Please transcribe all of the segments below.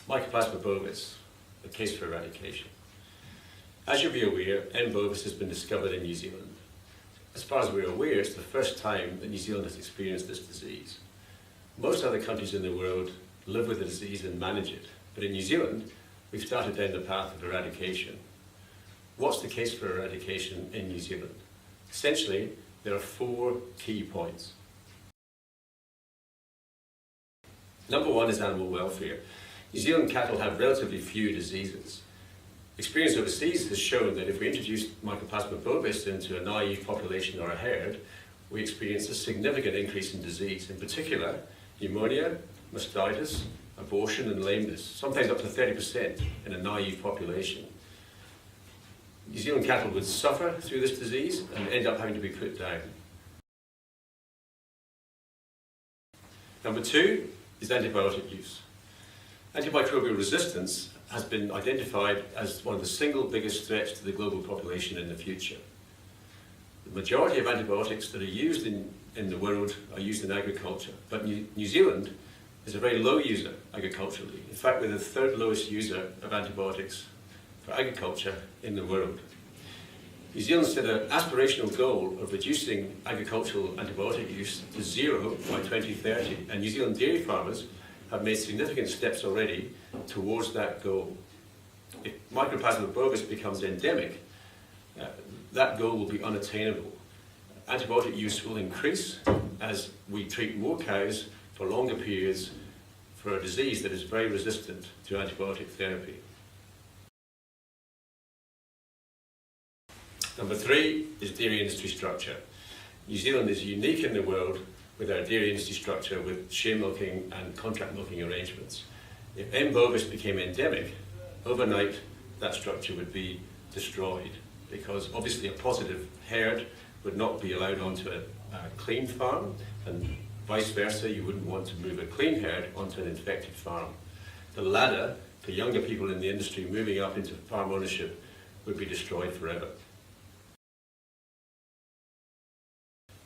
Mycoplasma bovis, a case for eradication. As you'll be aware, M. bovis has been discovered in New Zealand. As far as we're aware, it's the first time that New Zealand has experienced this disease. Most other countries in the world live with the disease and manage it, but in New Zealand, we've started down the path of eradication. What's the case for eradication in New Zealand? Essentially, there are 4 key points. Number 1 is animal welfare. New Zealand cattle have relatively few diseases. Experience overseas has shown that if we introduce Mycoplasma bovis into a naive population or a herd, we experience a significant increase in disease, in particular pneumonia, mastitis, abortion and lameness, sometimes up to 30% in a naive population. New Zealand cattle would suffer through this disease and end up having to be put down. Number 2 is antibiotic use. Antimicrobial resistance has been identified as one of the single biggest threats to the global population in the future. The majority of antibiotics that are used in the world are used in agriculture, but New Zealand is a very low user agriculturally. In fact, we're the 3rd lowest user of antibiotics for agriculture in the world. New Zealand set an aspirational goal of reducing agricultural antibiotic use to 0 by 2030, and New Zealand dairy farmers have made significant steps already towards that goal. If Mycoplasma bovis becomes endemic, that goal will be unattainable. Antibiotic use will increase as we treat more cows for longer periods for a disease that is very resistant to antibiotic therapy. Number 3 is dairy industry structure. New Zealand is unique in the world with our dairy industry structure with share milking and contract milking arrangements. If M. bovis became endemic, overnight that structure would be destroyed, because obviously a positive herd would not be allowed onto a clean farm, and vice versa, you wouldn't want to move a clean herd onto an infected farm. The ladder for younger people in the industry moving up into farm ownership would be destroyed forever.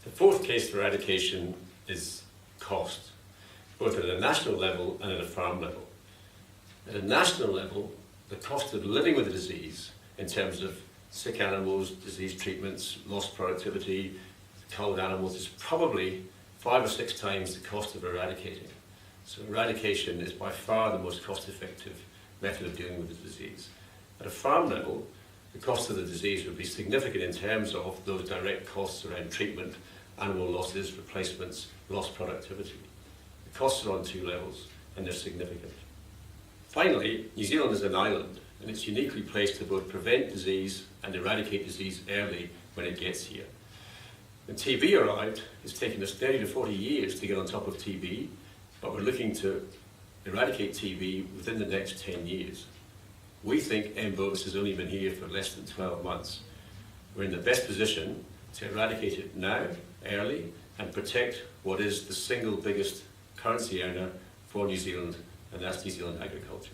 The 4th case for eradication is cost, both at a national level and at a farm level. At a national level, the cost of living with the disease in terms of sick animals, disease treatments, lost productivity, culled animals is probably 5 or 6 times the cost of eradicating. So eradication is by far the most cost-effective method of dealing with the disease. At a farm level, the cost of the disease would be significant in terms of those direct costs around treatment, animal losses, replacements, lost productivity. The costs are on 2 levels, and they're significant. Finally, New Zealand is an island, and it's uniquely placed to both prevent disease and eradicate disease early when it gets here. When TB arrived, it's taken us 30 to 40 years to get on top of TB, but we're looking to eradicate TB within the next 10 years. We think M. bovis has only been here for less than 12 months. We're in the best position to eradicate it now, early, and protect what is the single biggest currency earner for New Zealand, and that's New Zealand agriculture.